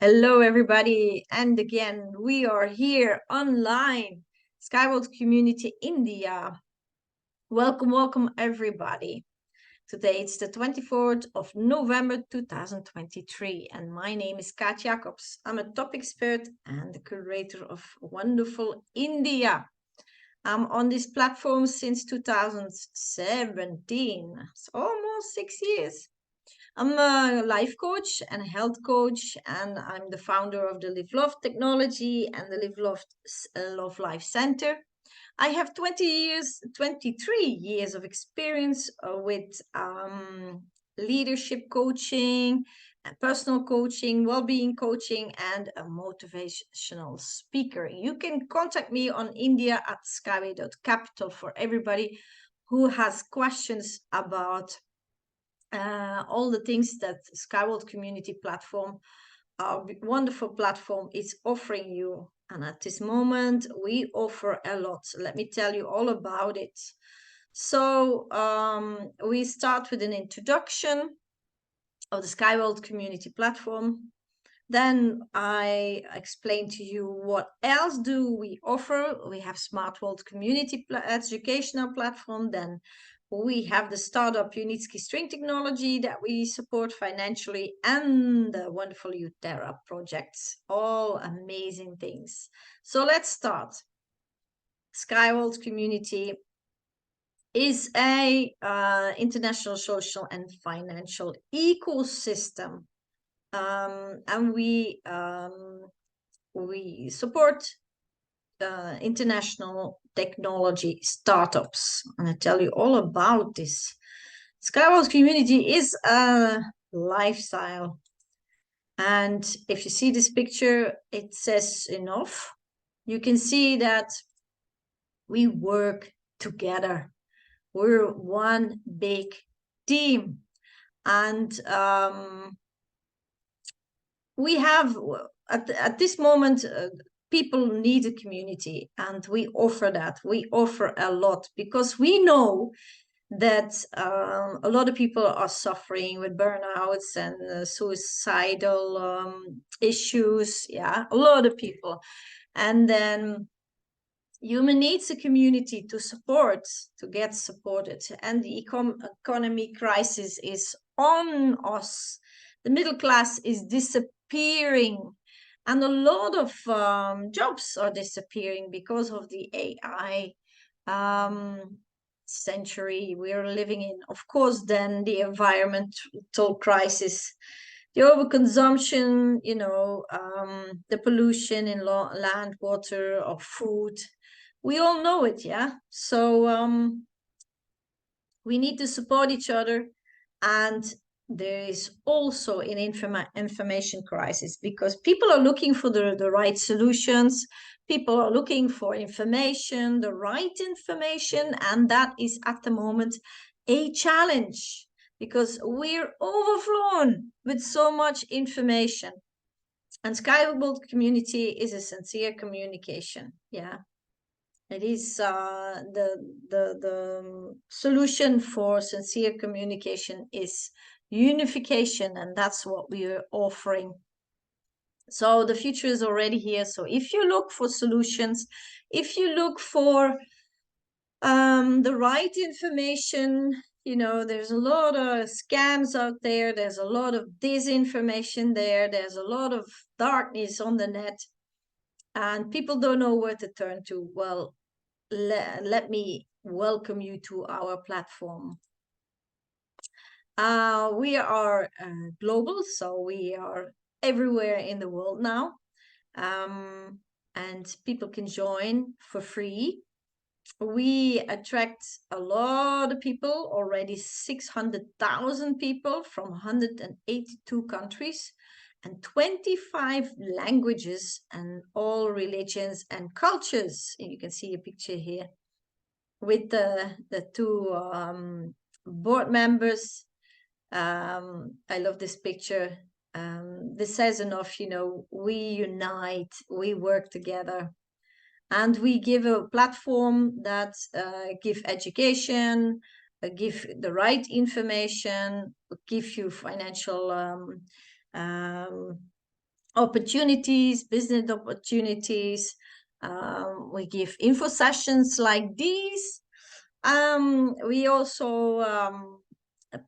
Hello, everybody. And again, we are here online, Skyworld Community India. Welcome, everybody. Today it's the 24th of November 2023, and my name is Kaat Jacobs. I'm a top expert and the curator of Wonderful India. I'm on this platform since 2017. It's almost 6 years. I'm a life coach and a health coach, and I'm the founder of the Live Love Technology and the Love Life Center. I have 23 years of experience with leadership coaching, personal coaching, well-being coaching, and a motivational speaker. You can contact me on india@skyway.capital for everybody who has questions about all the things that Skyworld Community Platform, our wonderful platform, is offering you. And at this moment, we offer a lot. Let me tell you all about it. So we start with an introduction of the Skyworld Community Platform. Then I explain to you what else do we offer. We have Smart World Community Educational Platform. Then we have the startup Unitsky String Technology that we support financially, and the wonderful uTerra projects. All amazing things. So let's start. Skyworld Community is a international social and financial ecosystem. And we support international technology startups, and I tell you all about this. Skyworld Community is a lifestyle, and if you see this picture, it says enough. You can see that we work together. We're one big team, and we have at this moment people need a community, and we offer that. We offer a lot because we know that a lot of people are suffering with burnouts and suicidal issues. Yeah, a lot of people. And then human needs a community to support, to get supported. And the economy crisis is on us. The middle class is disappearing, and a lot of jobs are disappearing because of the AI century we're living in. Of course, then the environmental crisis, the overconsumption, the pollution in land, water, or food. We all know it, yeah? So we need to support each other. And there is also an information crisis because people are looking for the right solutions. People are looking for information, the right information, and that is at the moment a challenge because we're overflown with so much information. And Skyworld Community is a sincere communication. Yeah, it is the solution for sincere communication is unification, and that's what we are offering. So the future is already here. So if you look for solutions, if you look for the right information, there's a lot of scams out there. There's a lot of disinformation there. There's a lot of darkness on the net, and people don't know where to turn to. Well, let me welcome you to our platform. We are global, so we are everywhere in the world now, and people can join for free. We attract a lot of people, already 600,000 people from 182 countries and 25 languages and all religions and cultures. And you can see a picture here with the two board members. I love this picture. This says enough, we unite, we work together. And we give a platform that give education, give the right information, give you financial opportunities, business opportunities. We give info sessions like these. We also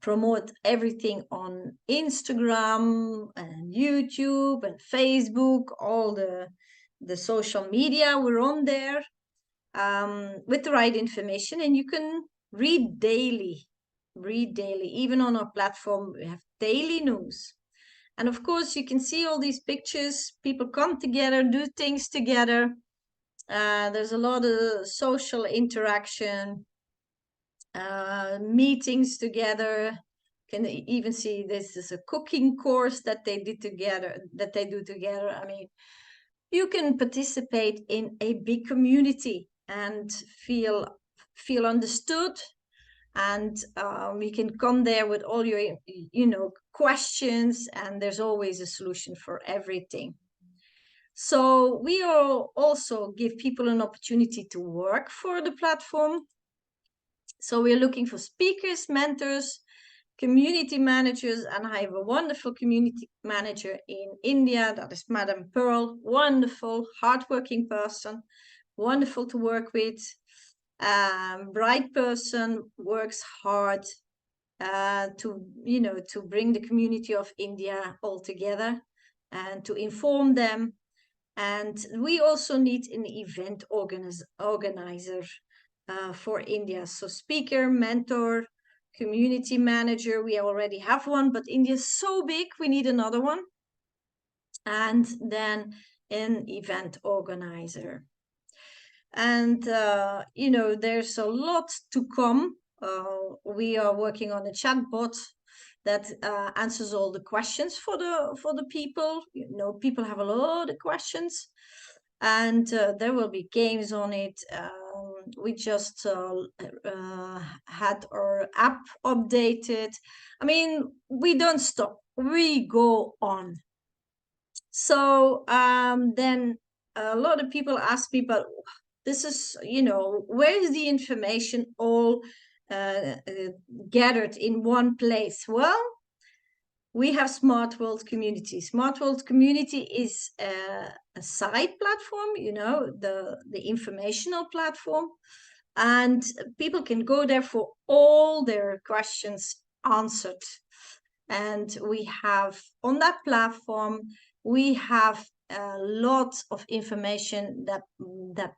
promote everything on Instagram and YouTube and Facebook, all the social media. We're on there with the right information, and you can read daily. Even on our platform we have daily news. And of course you can see all these pictures, people come together, do things together. There's a lot of social interaction, meetings together. Can even see this is a cooking course that they do together. I mean, you can participate in a big community and feel understood, and you can come there with all your questions, and there's always a solution for everything. So we also give people an opportunity to work for the platform. So we're looking for speakers, mentors, community managers, and I have a wonderful community manager in India, that is Madam Pearl. Wonderful, hardworking person, wonderful to work with. Bright person, works hard to bring the community of India all together and to inform them. And we also need an event organizer for India. So speaker, mentor, community manager. We already have one, but India is so big, we need another one. And then an event organizer. And, there's a lot to come. We are working on a chatbot that answers all the questions for the people. People have a lot of questions, and there will be games on it. We just had our app updated. I mean, we don't stop. We go on. So then a lot of people ask me, but this is, where is the information all gathered in one place? Well, we have Smart World Community. Smart World Community is a side platform, the informational platform, and people can go there for all their questions answered. And we have on that platform, we have a lot of information that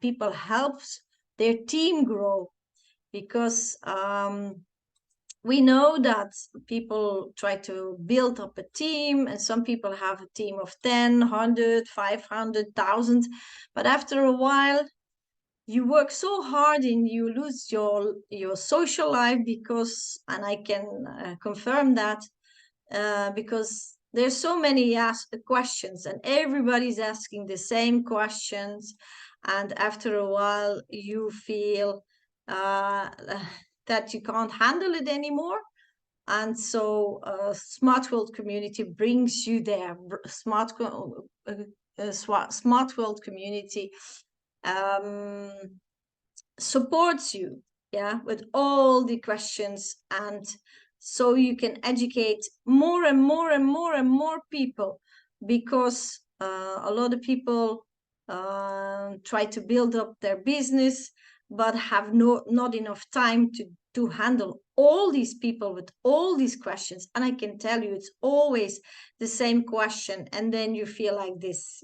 people helps their team grow, because we know that people try to build up a team, and some people have a team of 10, 100, 500,000, but after a while you work so hard and you lose your social life, because, and I can confirm that, because there's so many questions and everybody's asking the same questions, and after a while you feel that you can't handle it anymore. And so Smart World Community brings you there. Smart World Community supports you, with all the questions, and so you can educate more and more and more and more people, because a lot of people try to build up their business but have not enough time to handle all these people with all these questions. And I can tell you, it's always the same question, and then you feel like this.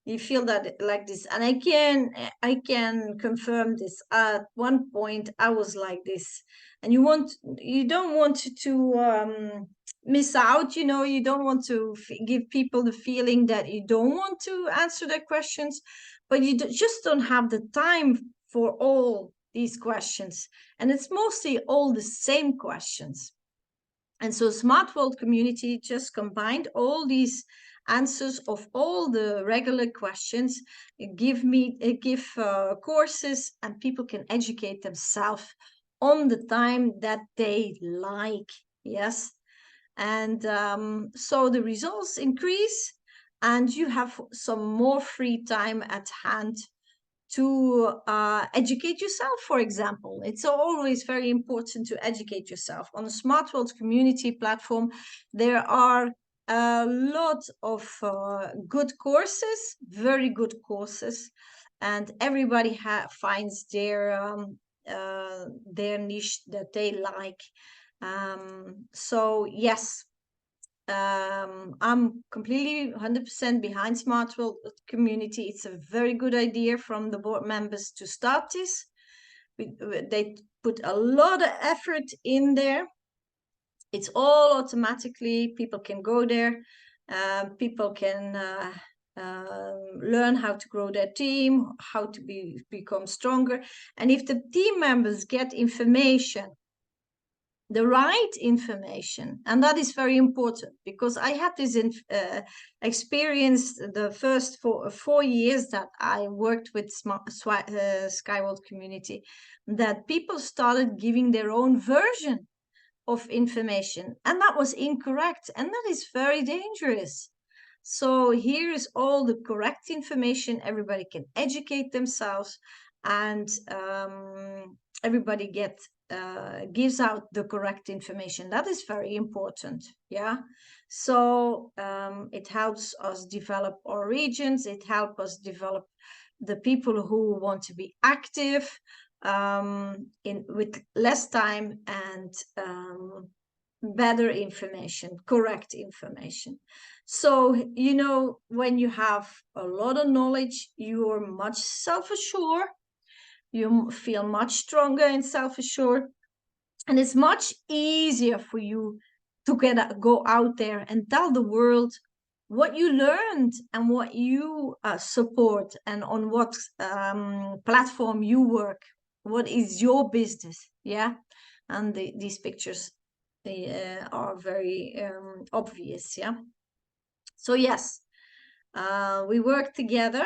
You feel that like this, and I can confirm this. At one point I was like this, and you don't want to miss out. You don't want to give people the feeling that you don't want to answer their questions, but you just don't have the time for all these questions, and it's mostly all the same questions. And so Smart World Community just combined all these answers of all the regular questions, give courses, and people can educate themselves on the time that they like. Yes. And so the results increase, and you have some more free time at hand to educate yourself, for example. It's always very important to educate yourself. On the Smart World Community platform, there are a lot of good courses, very good courses, and everybody finds their niche that they like. So yes, I'm completely 100% behind Smart World Community. It's a very good idea from the board members to start this. They put a lot of effort in there. It's all automatically, people can go there, people can learn how to grow their team, how to become stronger. And if the team members get information, the right information, and that is very important, because I had this experience the first 4 years that I worked with Skyworld Community, that people started giving their own version of information, and that was incorrect, and that is very dangerous. So here is all the correct information. Everybody can educate themselves, and everybody gives out the correct information. That is very important. Yeah. So it helps us develop our regions. It helps us develop the people who want to be active with less time and better information, correct information. So, you know, when you have a lot of knowledge, you're much self-assured, you feel much stronger and self-assured, and it's much easier for you to go out there and tell the world what you learned and what you support, and on what platform you work, what is your business. Yeah. And these pictures are very obvious. Yeah. So yes, we work together,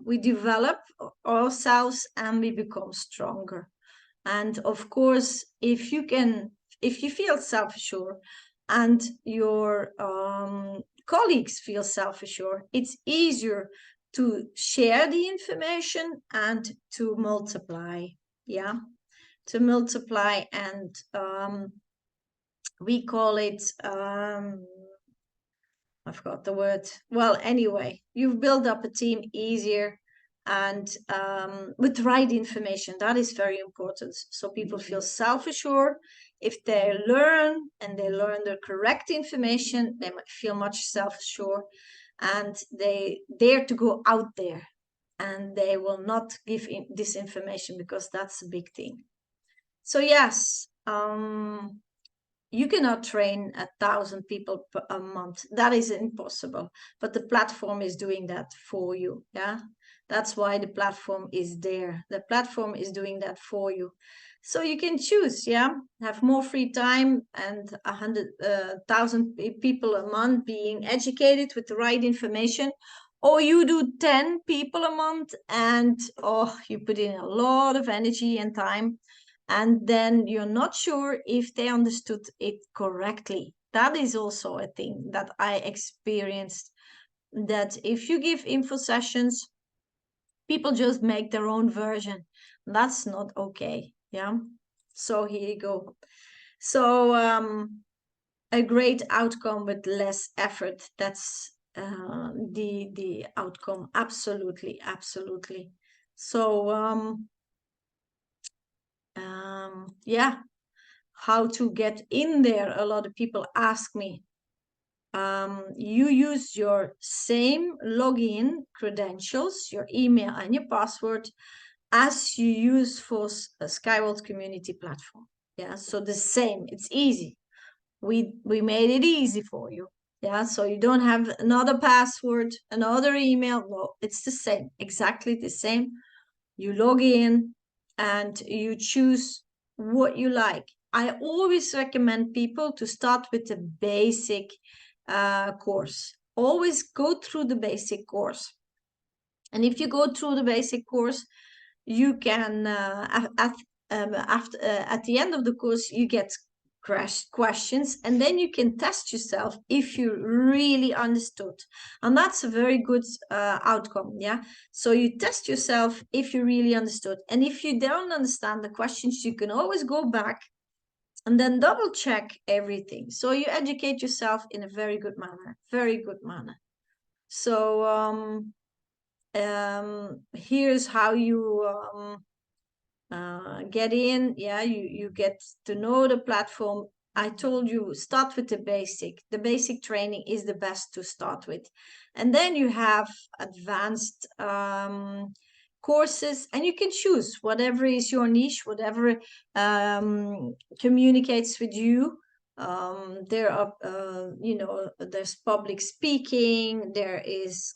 we develop ourselves, and we become stronger. And of course, if you feel self-assured and your colleagues feel self-assured, it's easier to share the information and to multiply. Yeah, to multiply. And we call it I forgot the word. Well, anyway, you've built up a team easier, and with the right information. That is very important. So people feel self-assured. If they learn and they learn the correct information, they might feel much self-assured, and they dare to go out there, and they will not give this information, because that's a big thing. So yes, you cannot train 1,000 people a month. That is impossible. But the platform is doing that for you. Yeah, that's why the platform is there. The platform is doing that for you. So you can choose. Yeah, have more free time and 100,000 people a month being educated with the right information. Or you do 10 people a month, and you put in a lot of energy and time, and then you're not sure if they understood it correctly. That is also a thing that I experienced, that if you give info sessions, people just make their own version. That's not okay. Yeah. So here you go. So a great outcome with less effort. That's the outcome. Absolutely, absolutely. So yeah, how to get in there. A lot of people ask me. You use your same login credentials, your email and your password, as you use for a Skyworld Community platform. Yeah, so the same. It's easy. We made it easy for you. Yeah, so you don't have another password, another email. No, it's the same, exactly the same. You log in and you choose what you like. I always recommend people to start with the basic course. Always go through the basic course. And if you go through the basic course, you can, at the end of the course, you get questions, and then you can test yourself if you really understood, and that's a very good outcome. Yeah, so you test yourself if you really understood, and if you don't understand the questions, you can always go back and then double check everything. So you educate yourself in a very good manner, very good manner. So here's how you get in. Yeah, you get to know the platform. I told you, start with the basic. The basic training is the best to start with. And then you have advanced courses, and you can choose whatever is your niche, whatever communicates with you. There are, there's public speaking, there is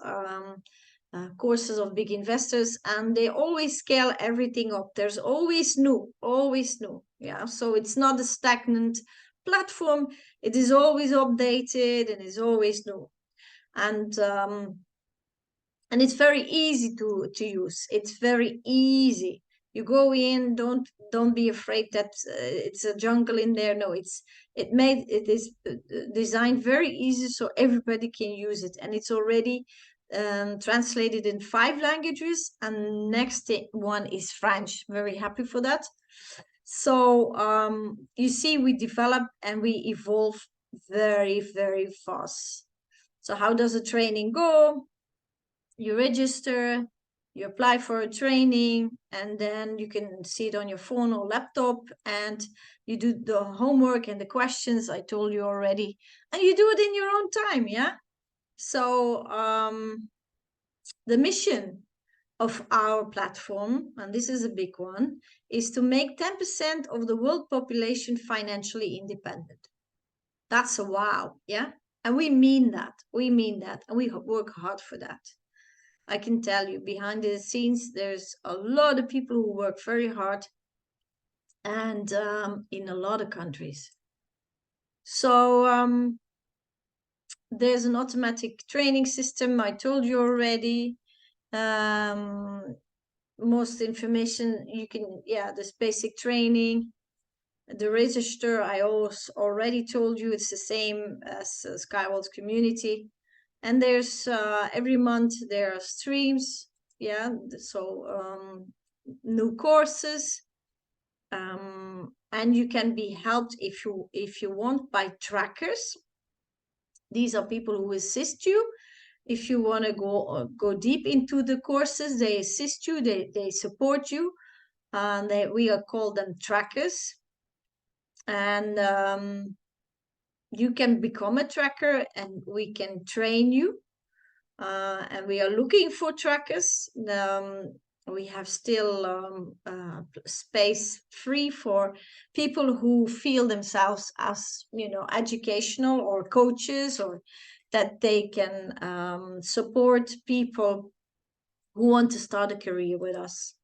courses of big investors, and they always scale everything up. There's always new, always new. Yeah, so it's not a stagnant platform. It is always updated and is always new. And it's very easy to use. It's very easy. You go in, don't be afraid that it's a jungle in there. No, it is designed very easy so everybody can use it, and it's already translated in 5 languages, and next one is French. Very happy for that. So you see, we develop and we evolve very, very fast. So how does the training go? You register, you apply for a training, and then you can see it on your phone or laptop, and you do the homework and the questions I told you already, and you do it in your own time. Yeah. So the mission of our platform, and this is a big one, is to make 10% of the world population financially independent. That's a wow. Yeah. And we mean that. We mean that. And we work hard for that. I can tell you, behind the scenes, there's a lot of people who work very hard, and in a lot of countries. So there's an automatic training system. I told you already. Most information you can, this basic training. The register, I already told you, it's the same as Skyward's community. And there's every month there are streams. Yeah, so new courses, and you can be helped if you want by trackers. These are people who assist you. If you want to go deep into the courses, they assist you, they support you, and we call them trackers. And you can become a tracker, and we can train you. And we are looking for trackers. We have still space free for people who feel themselves as, educational or coaches, or that they can support people who want to start a career with us.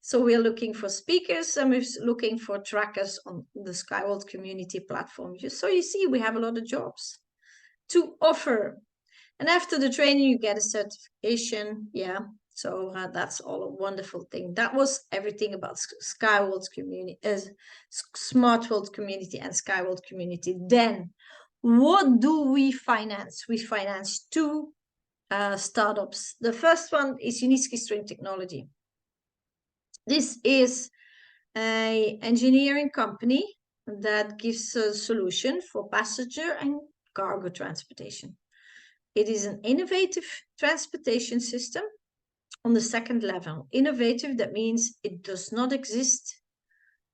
So we're looking for speakers, and we're looking for trackers on the Skyward community platform. So you see, we have a lot of jobs to offer. And after the training, you get a certification. Yeah. So that's all a wonderful thing. That was everything about Skyward's community, Smart World community and Skyward community. Then, what do we finance? We finance 2 startups. The first one is Unitsky String Technology. This is an engineering company that gives a solution for passenger and cargo transportation. It is an innovative transportation system on the 2nd level. Innovative, that means it does not exist.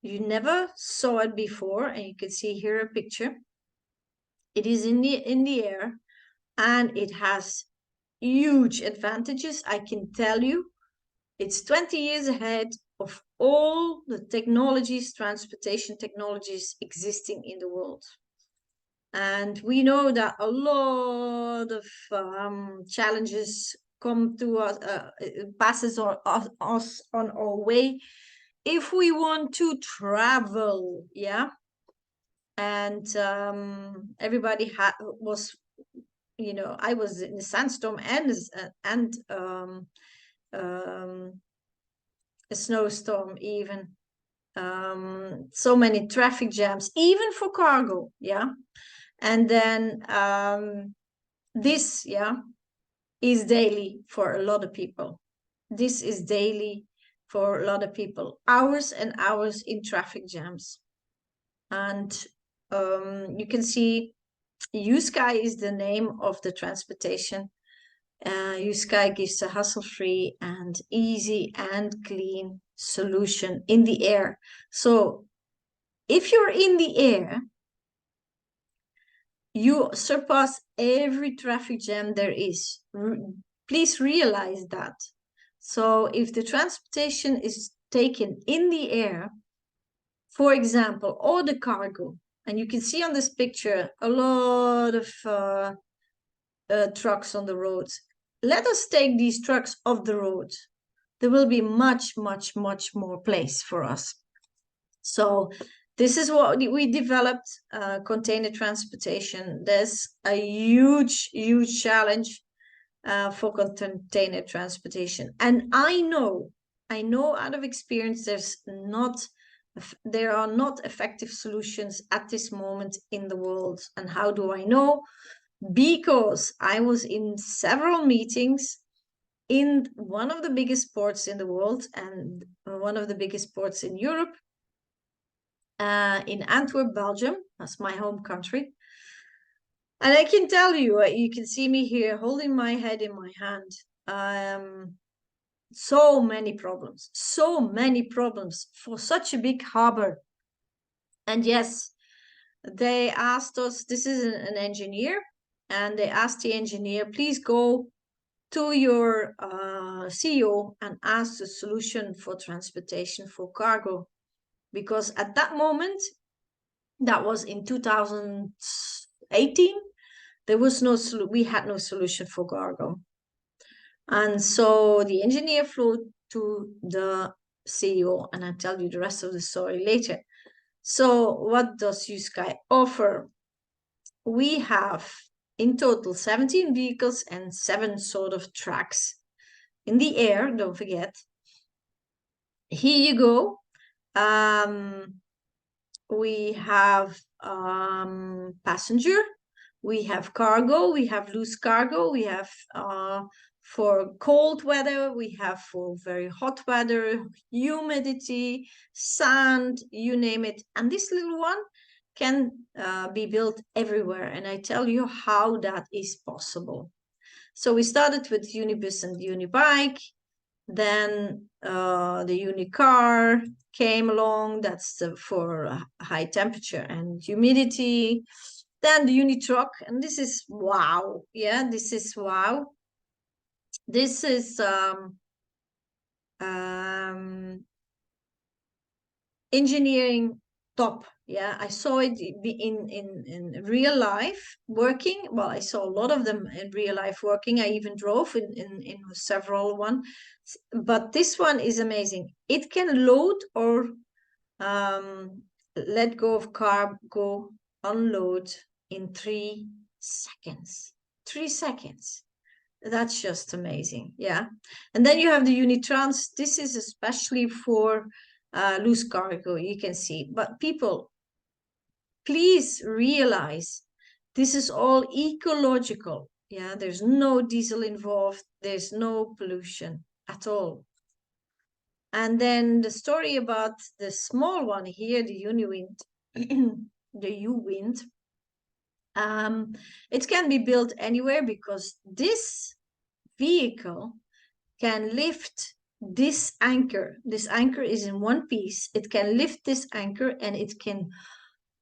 You never saw it before, and you can see here a picture. It is in the air, and it has huge advantages. I can tell you, it's 20 years ahead of all the technologies, transportation technologies existing in the world. And we know that a lot of challenges come to us, passes us on our way if we want to travel. Yeah. And everybody was, I was in a sandstorm and a snowstorm even. So many traffic jams, even for cargo. Yeah. And then this, is daily for a lot of people. This is daily for a lot of people. Hours and hours in traffic jams. And you can see uSky is the name of the transportation. uSky gives a hassle-free and easy and clean solution in the air. So if you're in the air, you surpass every traffic jam there is. Please realize that. So if the transportation is taken in the air, for example, or the cargo, and you can see on this picture a lot of trucks on the roads. Let us take these trucks off the road. There will be much, much, much more place for us. So this is what we developed, container transportation. There's a huge, huge challenge for container transportation. And I know out of experience, there are not effective solutions at this moment in the world. And how do I know? Because I was in several meetings in one of the biggest ports in the world and one of the biggest ports in Europe, in Antwerp, Belgium. That's my home country. And I can tell you, you can see me here holding my head in my hand. So many problems for such a big harbor. And yes, they asked us, this is an engineer, and they asked the engineer, please go to your CEO and ask the solution for transportation for cargo. Because at that moment, that was in 2018, we had no solution for cargo. And so the engineer flew to the CEO, and I'll tell you the rest of the story later. So what does uSky offer? We have in total 17 vehicles and 7 sort of tracks in the air, don't forget. Here you go. We have passenger, we have cargo, we have loose cargo, we have for cold weather, we have for very hot weather, humidity, sand, you name it. And this little one can be built everywhere. And I tell you how that is possible. So we started with Unibus and Unibike. Then the Unicar came along. That's for high temperature and humidity. Then the Unitruck, and this is wow. Yeah, this is wow. This is engineering top. Yeah, I saw it in real life working. Well, I saw a lot of them in real life working. I even drove in several one, but this one is amazing. It can load or let go of cargo, unload in 3 seconds. 3 seconds. That's just amazing. Yeah. And then you have the Unitrans. This is especially for loose cargo, you can see. But people, please realize this is all ecological. Yeah, there's no diesel involved. There's no pollution at all. And then the story about the small one here, the Uniwind, the U-Wind. It can be built anywhere because this vehicle can lift this anchor. This anchor is in one piece. It can lift this anchor and it can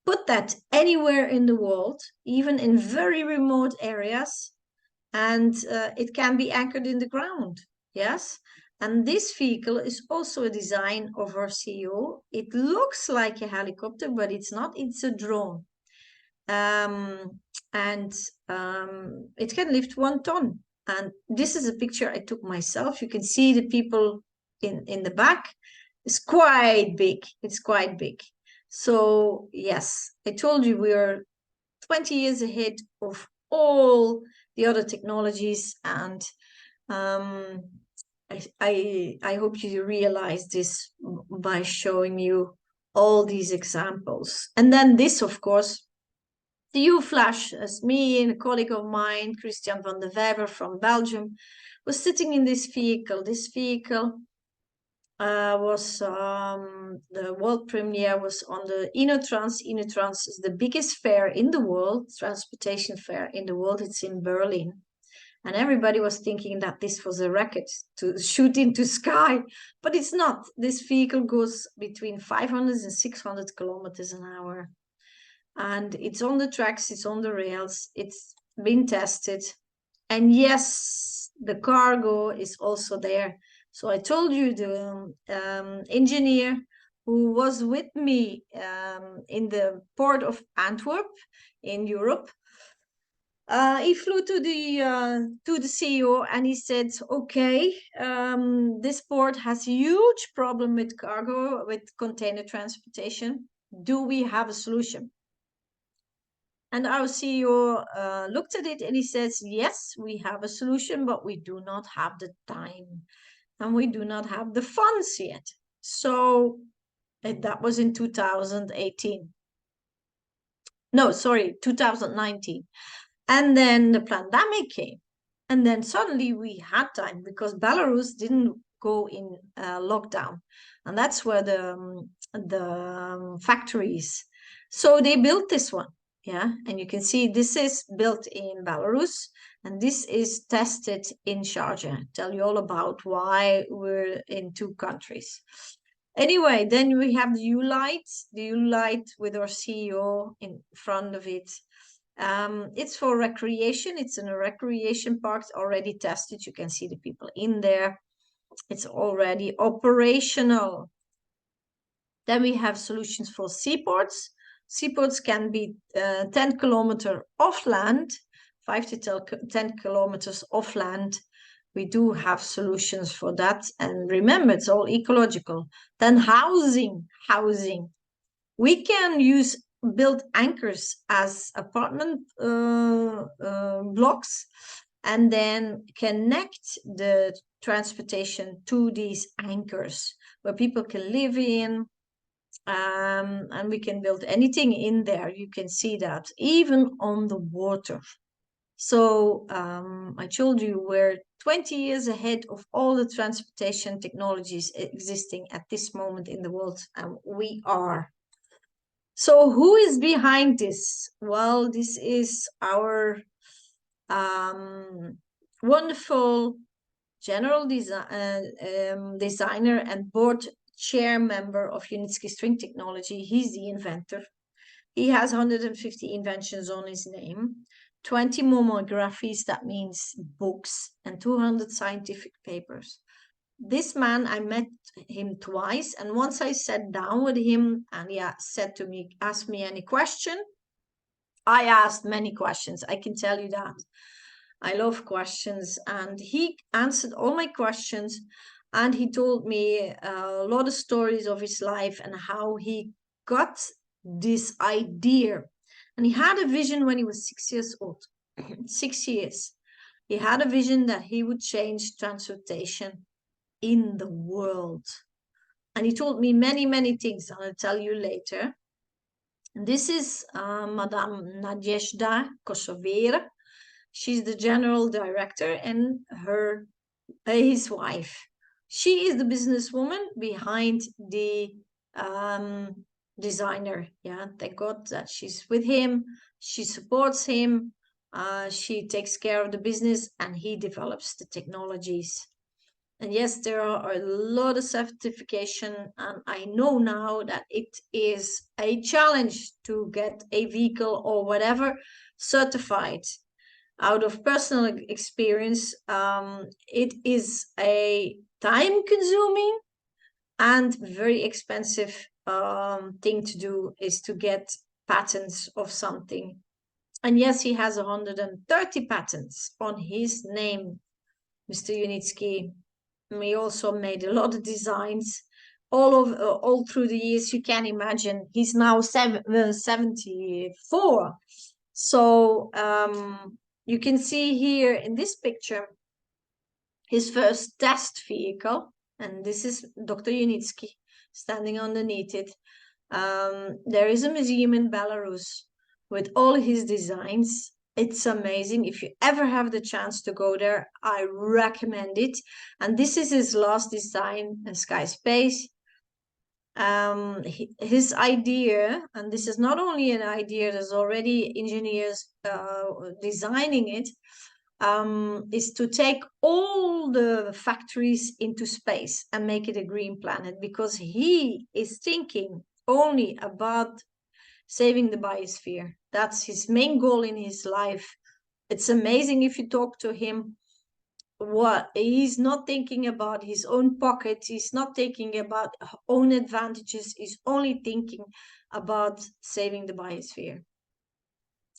put that anywhere in the world, even in very remote areas. And it can be anchored in the ground. Yes. And this vehicle is also a design of our CEO. It looks like a helicopter, but it's not. It's a drone. It can lift 1 ton. And this is a picture I took myself. You can see the people in the back. It's quite big. It's quite big. So yes, I told you we are 20 years ahead of all the other technologies. And I hope you realize this by showing you all these examples. And then this, of course, the U-Flash, as me and a colleague of mine, Christian van de Wever from Belgium, was sitting in this vehicle. This vehicle the world premiere was on the Inotrans. Inotrans is the biggest fair in the world, transportation fair in the world. It's in Berlin. And everybody was thinking that this was a rocket to shoot into sky, but it's not. This vehicle goes between 500 and 600 kilometers an hour. And it's on the tracks, it's on the rails, it's been tested. And yes, the cargo is also there. So I told you the engineer who was with me in the port of Antwerp in Europe, he flew to the CEO and he said, "Okay, this port has a huge problem with cargo, with container transportation. Do we have a solution?" And our CEO looked at it and he says, "Yes, we have a solution, but we do not have the time and we do not have the funds yet." So that was in 2018. No, sorry, 2019. And then the pandemic came. And then suddenly we had time because Belarus didn't go in lockdown. And that's where the factories. So they built this one. Yeah. And you can see this is built in Belarus and this is tested in Sharjah. I'll tell you all about why we're in two countries. Anyway, then we have the U-Light with our CEO in front of it. It's for recreation. It's in a recreation park. It's already tested. You can see the people in there. It's already operational. Then we have solutions for seaports. Seaports can be 10 kilometers off land, 5 to 10 kilometers off land. We do have solutions for that. And remember, it's all ecological. Then housing. We can build anchors as apartment blocks and then connect the transportation to these anchors where people can live in. And we can build anything in there. You can see that even on the water. So I told you we're 20 years ahead of all the transportation technologies existing at this moment in the world, and we are. So who is behind this? Well, this is our wonderful general designer and board chair member of Unitsky String Technology. He's the inventor. He has 150 inventions on his name, 20 monographies, that means books, and 200 scientific papers. This man, I met him twice, and once I sat down with him and he said to me, "Ask me any question." I asked many questions, I can tell you that. I love questions, and he answered all my questions, and he told me a lot of stories of his life and how he got this idea. And he had a vision when he was 6 years old. 6 years. He had a vision that he would change transportation in the world. And he told me many, many things. I'll tell you later. And this is Madame Nadezhda Kosover. She's the general director and his wife. She is the businesswoman behind the designer. Yeah, thank God that she's with him. She supports him. She takes care of the business and he develops the technologies. And yes, there are a lot of certification, and I know now that it is a challenge to get a vehicle or whatever certified. Out of personal experience, it is a time-consuming and very expensive thing to do, is to get patents of something. And yes, he has 130 patents on his name, Mr. Unitsky. We also made a lot of designs all through the years. You can imagine he's now 74. So you can see here in this picture his first test vehicle, and this is Dr. Unitsky standing underneath it. There is a museum in Belarus with all his designs. It's amazing. If you ever have the chance to go there, I recommend it. And this is his last design, Sky Space. His idea, and this is not only an idea, there's already engineers designing it, is to take all the factories into space and make it a green planet, because he is thinking only about saving the biosphere. That's his main goal in his life. It's amazing if you talk to him. What he's not thinking about his own pockets, he's not thinking about own advantages, he's only thinking about saving the biosphere.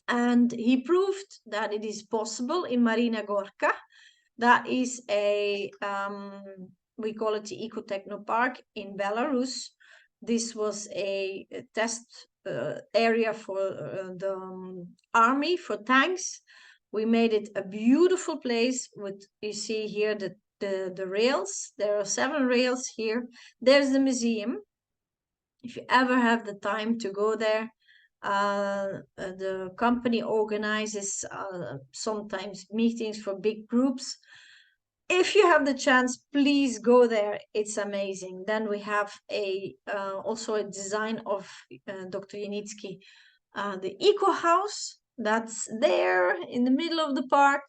And he proved that it is possible in Marina Gorka. That is a we call it the Eco Techno Park in Belarus. This was a test area for the army, for tanks. We made it a beautiful place with, you see here, the rails. There are 7 rails here. There's the museum. If you ever have the time to go there, the company organizes sometimes meetings for big groups. If you have the chance, please go there. It's amazing. Then we have also a design of Dr. Unitsky, the Eco House. That's there in the middle of the park.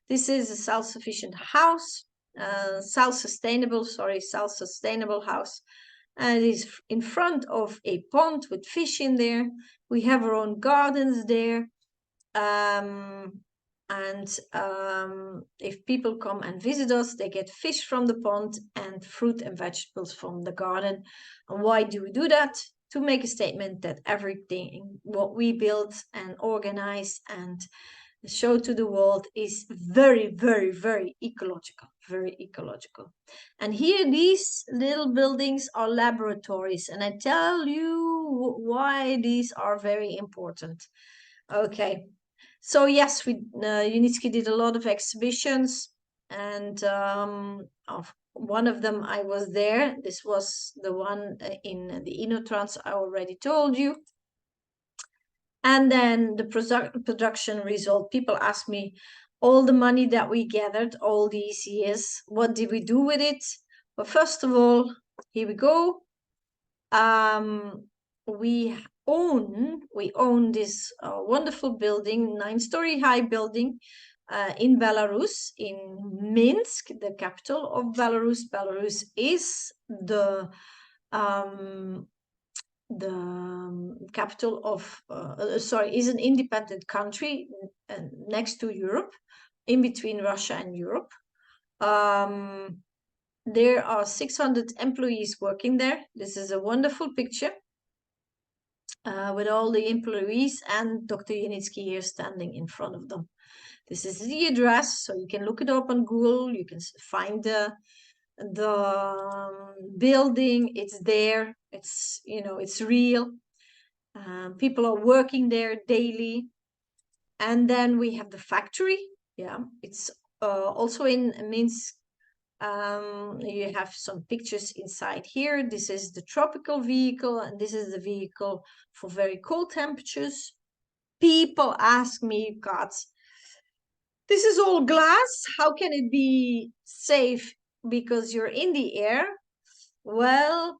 This is a self-sufficient house, self-sustainable house. And it is in front of a pond with fish in there. We have our own gardens there. If people come and visit us, they get fish from the pond and fruit and vegetables from the garden. And why do we do that? To make a statement that everything what we build and organize and show to the world is very, very, very ecological, very ecological. And here, these little buildings are laboratories, and I tell you why these are very important. Okay, so yes, Unitsky did a lot of exhibitions, and of one of them I was there. This was the one in the Inotrans I already told you. And then the production result, people ask me, all the money that we gathered all these years, what did we do with it? Well, first of all, here we go. We own this wonderful building, 9-story high building in Belarus, in Minsk, the capital of Belarus. Belarus is the capital of, is an independent country next to Europe, in between Russia and Europe. There are 600 employees working there. This is a wonderful picture with all the employees and Dr. Unitsky here standing in front of them. This is the address, so you can look it up on Google. You can find the building. It's there. It's, it's real. People are working there daily. And then we have the factory. Yeah, it's also in Minsk. You have some pictures inside here. This is the tropical vehicle, and this is the vehicle for very cold temperatures. People ask me, God, this is all glass. How can it be safe? Because you're in the air. Well,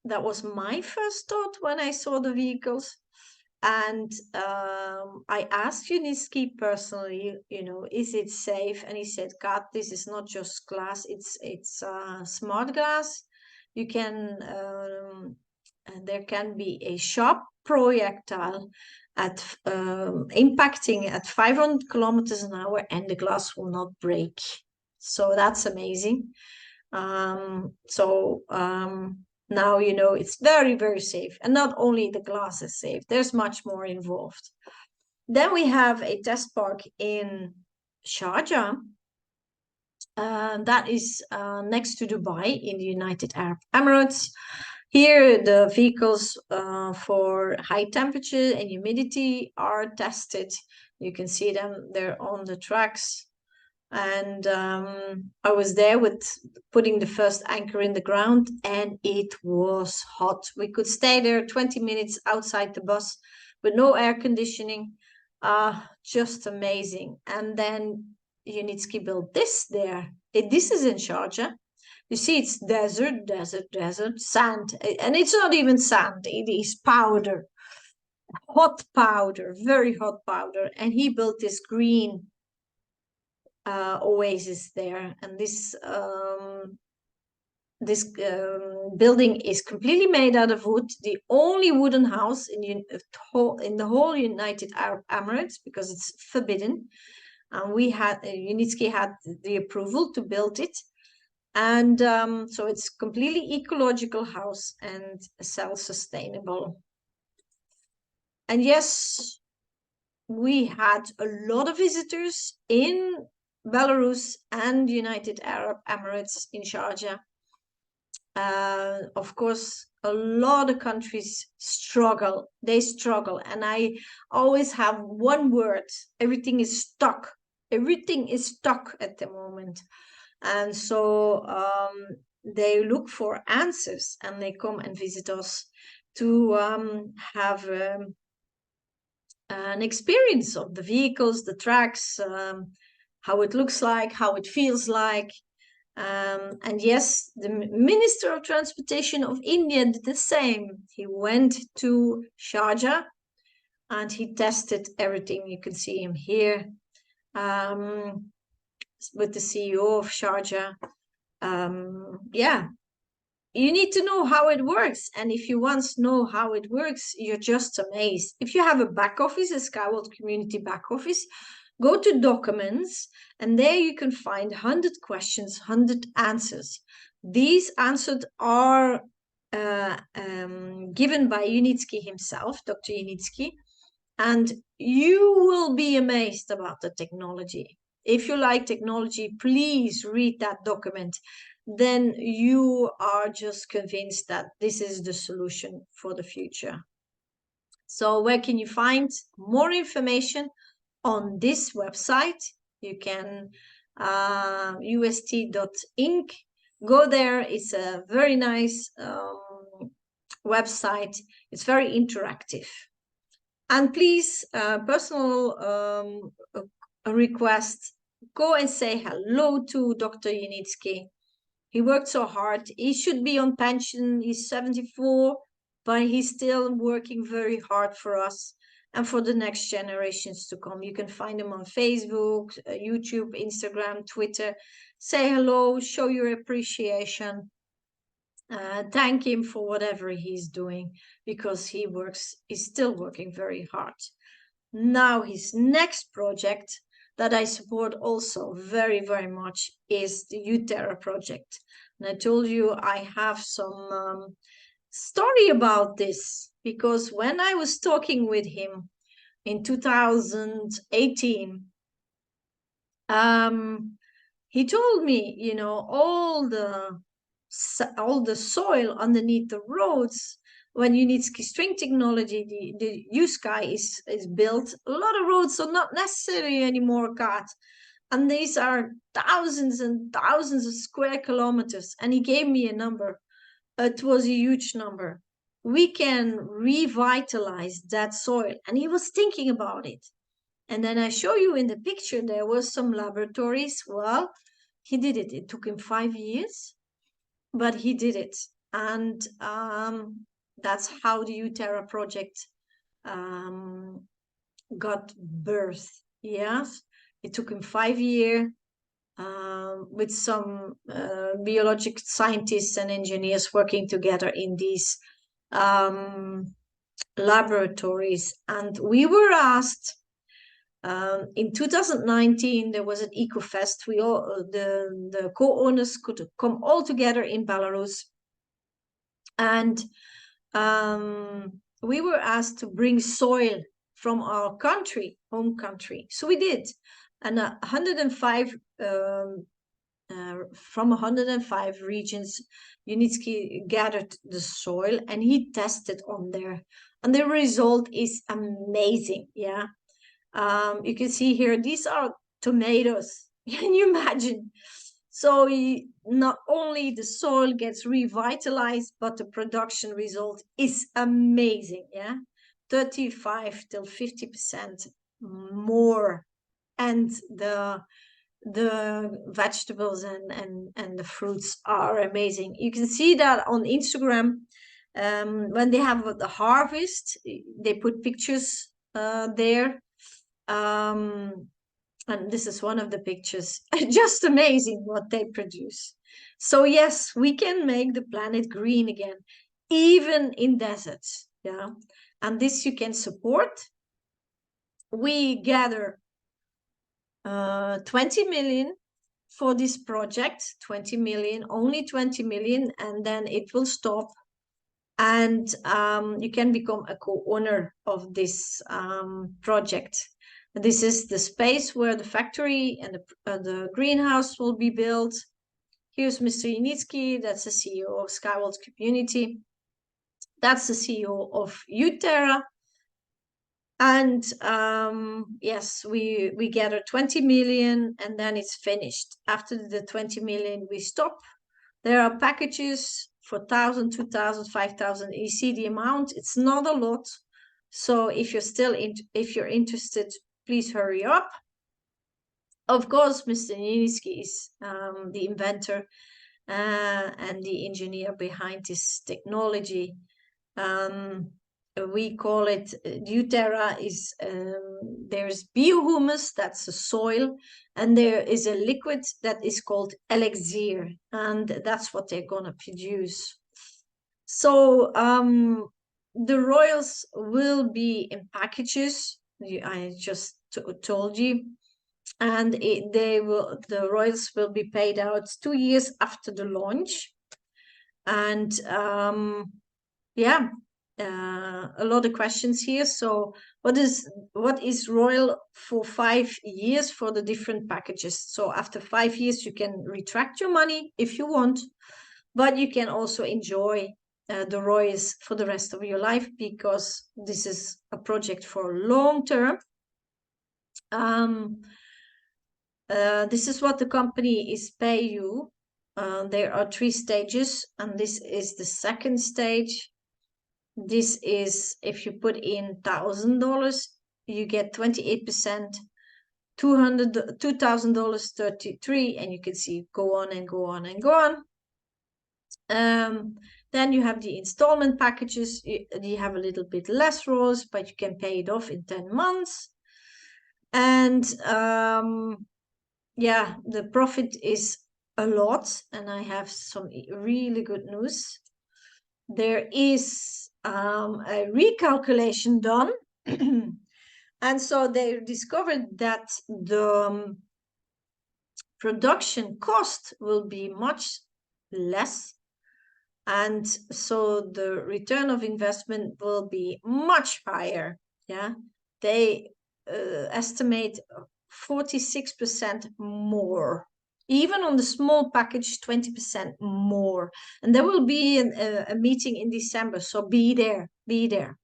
that was my first thought when I saw the vehicles. And I asked Unitsky personally, is it safe? And he said, Kaat, this is not just glass, it's smart glass. You can, and there can be a sharp projectile at impacting at 500 kilometers an hour, and the glass will not break. So that's amazing. Now it's very, very safe. And not only the glass is safe, there's much more involved. Then we have a test park in Sharjah. That is next to Dubai in the United Arab Emirates. Here, the vehicles for high temperature and humidity are tested. You can see them, they're on the tracks. And I was there with putting the first anchor in the ground, and it was hot. We could stay there 20 minutes outside the bus with no air conditioning. Just amazing. And then Unitsky built this there. This is in Sharjah. You see, it's desert, sand. And it's not even sand, it is powder, hot powder, very hot powder. And he built this green oasis there. And this building is completely made out of wood, the only wooden house in the whole United Arab Emirates, because it's forbidden. And Unitsky had the approval to build it. And so it's completely ecological house and self-sustainable. And yes, we had a lot of visitors in Belarus and United Arab Emirates in Sharjah. Of course, a lot of countries struggle. They struggle. And I always have one word. Everything is stuck. Everything is stuck at the moment. And so they look for answers, and they come and visit us to have an experience of the vehicles, the tracks, how it looks like, how it feels like. And yes, the Minister of Transportation of India did the same. He went to Sharjah and he tested everything. You can see him here with the CEO of Sharjah. Yeah, you need to know how it works. And if you once know how it works, you're just amazed. If you have a back office, a Skyworld Community back office, go to documents, and there you can find 100 questions, 100 answers. These answers are given by Unitsky himself, Dr. Unitsky, and you will be amazed about the technology. If you like technology, please read that document. Then you are just convinced that this is the solution for the future. So where can you find more information? On this website, you can ust.inc. Go there. It's a very nice website. It's very interactive. And please, personal request, go and say hello to Dr. Unitsky. He worked so hard. He should be on pension. He's 74, but he's still working very hard for us and for the next generations to come. You can find him on Facebook, YouTube, Instagram, Twitter. Say hello, show your appreciation. Thank him for whatever he's doing, because he's still working very hard. Now his next project that I support also very, very much is the uTerra project. And I told you I have some story about this, because when I was talking with him in 2018, he told me, you know, all the soil underneath the roads, when Unitsky String Technology, the uSky is built, a lot of roads are not necessary anymore, Kaat. And these are thousands and thousands of square kilometers. And he gave me a number. It was a huge number. We can revitalize that soil. And he was thinking about it. And then I show you in the picture, there were some laboratories. Well, he did it. It took him 5 years, but he did it. And that's how the uTerra project got birth. Yes, it took him 5 years with some biological scientists and engineers working together in these laboratories. And we were asked, in 2019, there was an EcoFest. We all, the co-owners could come all together in Belarus. And we were asked to bring soil from our country, home country. So we did. And 105, from 105 regions, Unitsky gathered the soil and he tested on there. And the result is amazing, yeah. You can see here, these are tomatoes. Can you imagine? So not only the soil gets revitalized, but the production result is amazing, yeah? 35 till 50% more, and the vegetables and the fruits are amazing. You can see that on Instagram. When they have the harvest, they put pictures there. And this is one of the pictures. Just amazing what they produce. So yes, we can make the planet green again, even in deserts. Yeah, and this you can support. We gather 20 million for this project. 20 million, only 20 million, and then it will stop. And you can become a co-owner of this project. This is the space where the factory and the greenhouse will be built. Here's Mr. Unitsky, that's the CEO of Skyward Community. That's the CEO of uTerra. And yes, we gather 20 million and then it's finished. After the 20 million, we stop. There are packages for 1,000, 2,000, 5,000. You see the amount. It's not a lot. So if you're interested, please hurry up. Of course, Mr. Unitsky is the inventor and the engineer behind this technology. We call it uTerra. Is there's biohumus, that's the soil, and there is a liquid that is called elixir, and that's what they're gonna produce. So the royals will be in packages. I just told you, and the royals will be paid out 2 years after the launch, and yeah. A lot of questions here. So what is royal for 5 years for the different packages? So after 5 years, you can retract your money if you want, but you can also enjoy the royals for the rest of your life, because this is a project for long term. This is what the company is pay you. There are 3 stages, and this is the second stage. This is if you put in $1,000, you get 28%, $2,000, 33, and you can see go on and go on and go on. Then you have the installment packages. You have a little bit less rows, but you can pay it off in 10 months. And yeah, the profit is a lot, and I have some really good news. There is a recalculation done. And so they discovered that the production cost will be much less. And so the return of investment will be much higher. Yeah, they estimate 46% more. Even on the small package, 20% more. And there will be a meeting in December, so be there.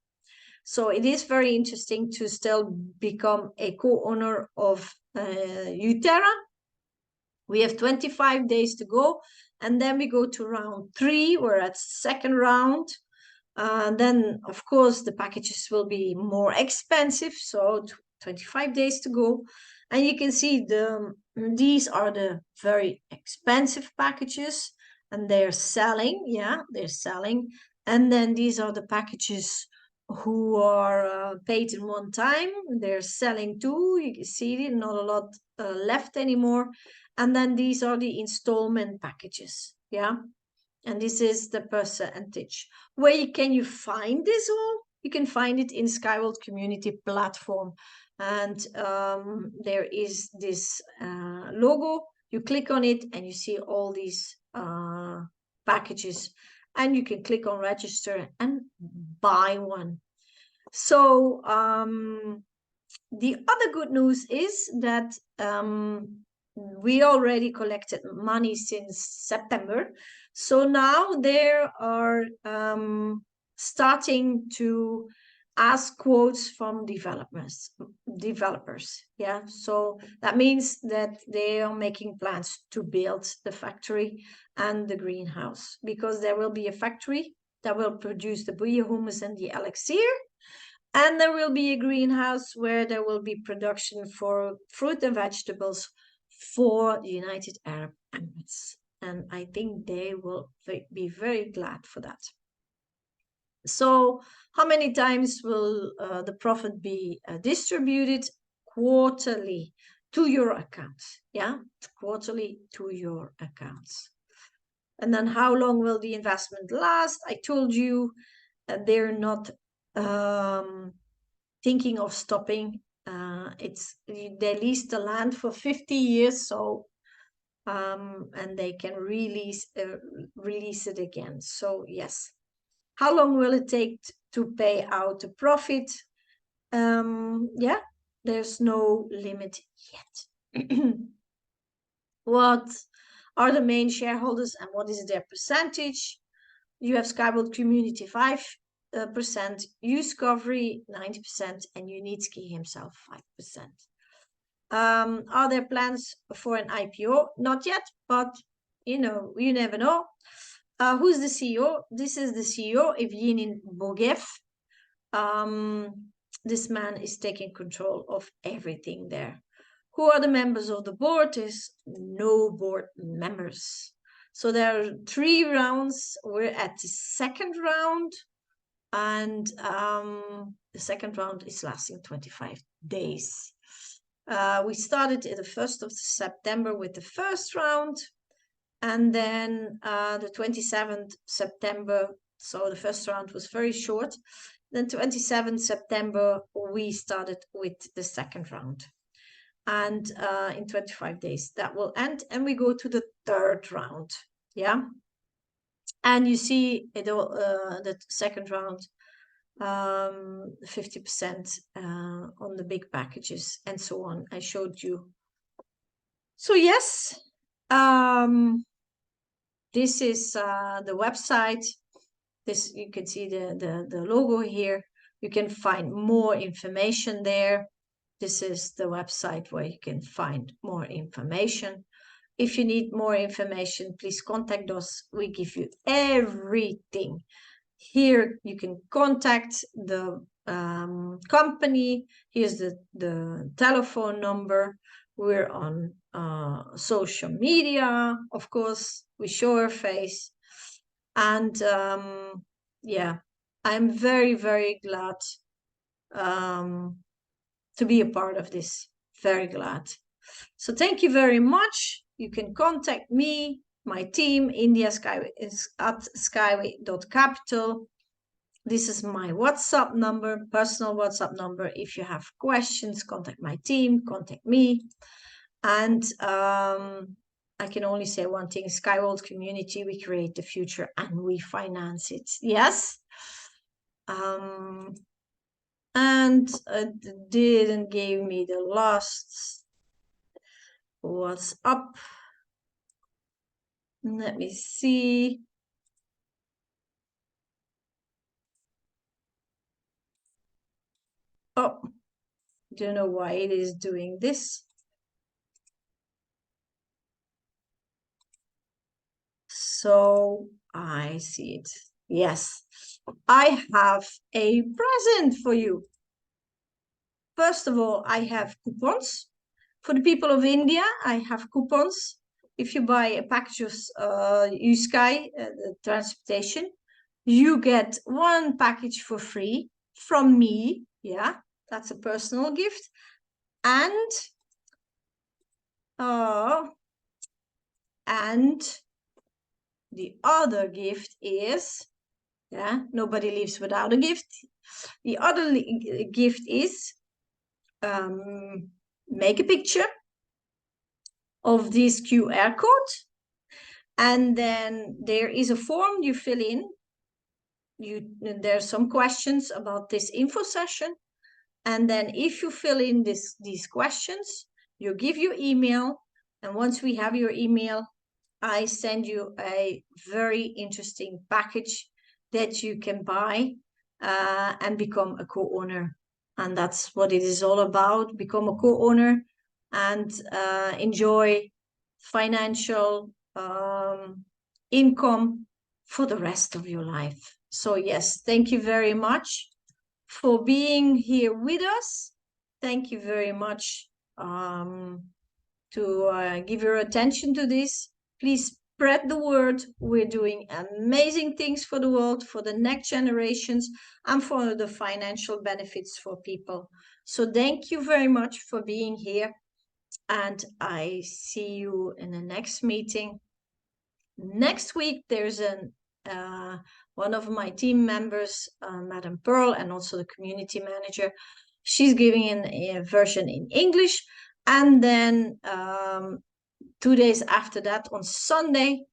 So it is very interesting to still become a co-owner of uTerra. We have 25 days to go, and then we go to round 3. We're at second round. Then, of course, the packages will be more expensive, so 25 days to go. And you can see these are the very expensive packages, and they're selling. Yeah, they're selling. And then these are the packages who are paid in one time. They're selling too. You can see not a lot left anymore. And then these are the installment packages. Yeah. And this is the percentage. Where can you find this all? You can find it in Skyward Community Platform. And there is this logo. You click on it and you see all these packages. And you can click on register and buy one. So the other good news is that we already collected money since September. So now they are starting to ask quotes from developers. Yeah, so that means that they are making plans to build the factory and the greenhouse, because there will be a factory that will produce the biohumus and the elixir, And there will be a greenhouse where there will be production for fruit and vegetables for the United Arab Emirates. And I think they will be very glad for that. So how many times will the profit be distributed? Quarterly to your accounts. Yeah, quarterly to your accounts. And then how long will the investment last? I told you they're not thinking of stopping. They lease the land for 50 years, so and they can release it again. So yes. How long will it take to pay out the profit? Yeah, there's no limit yet. What are the main shareholders and what is their percentage? You have Skybolt Community 5%, Discovery 90%, and Unitsky himself 5%. Are there plans for an IPO? Not yet, but you never know. Who's the CEO? This is the CEO, Evgenin Bogev. This man is taking control of everything there. Who are the members of the board? There's no board members. So there are 3 rounds. We're at the second round, and the second round is lasting 25 days. We started at the 1st of September with the first round, and then the 27th September, so the first round was very short. Then 27th September, we started with the second round. And in 25 days, that will end, and we go to the third round. Yeah. And you see the second round, 50% on the big packages and so on. I showed you. So yes, this is the website. This, you can see the logo here. You can find more information there. This is the website where you can find more information. If you need more information, please contact us. We give you everything. Here you can contact the company. Here's the telephone number. We're on social media, of course. We show our face. And yeah, I'm very, very glad to be a part of this. Very glad. So thank you very much. You can contact me, my team. India Skyway is at skyway.capital. This is my WhatsApp number, personal WhatsApp number. If you have questions, contact my team, contact me. And I can only say one thing: Skybolt Community, we create the future and we finance it. Yes. And didn't give me the last. What's up? Let me see. Oh, don't know why it is doing this. So I see it. Yes, I have a present for you. First of all, I have coupons. For the people of India, I have coupons. If you buy a package of uSky, the transportation, you get 1 package for free from me. Yeah, that's a personal gift. And the other gift is, yeah, nobody leaves without a gift. The other gift is make a picture of this QR code, and then there is a form you fill in. There's some questions about this info session, and then if you fill in these questions, you give your email, and once we have your email, I send you a very interesting package that you can buy and become a co-owner. And that's what it is all about: become a co-owner and enjoy financial income for the rest of your life. So yes, thank you very much for being here with us. Thank you very much to give your attention to this. Please spread the word. We're doing amazing things for the world, for the next generations, and for the financial benefits for people. So thank you very much for being here. And I see you in the next meeting. Next week, there's one of my team members, Madam Pearl, and also the community manager. She's giving a version in English. And then 2 days after that, on Sunday,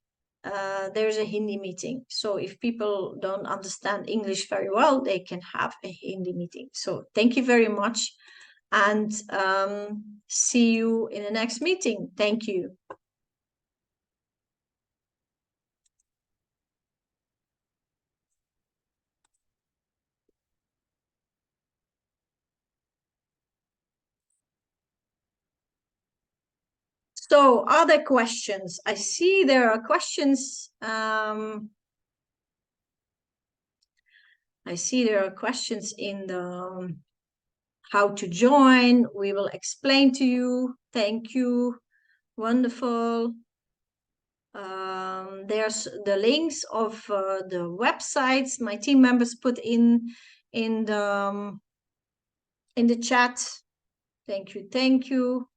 there's a Hindi meeting. So if people don't understand English very well, they can have a Hindi meeting. So thank you very much, and see you in the next meeting. Thank you. So, are there questions? I see there are questions. I see there are questions in the how to join. We will explain to you. Thank you. Wonderful. There's the links of the websites my team members put in the chat. Thank you. Thank you.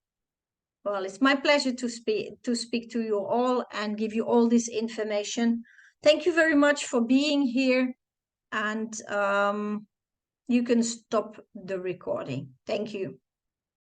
Well, it's my pleasure to speak to you all and give you all this information. Thank you very much for being here, and you can stop the recording. Thank you.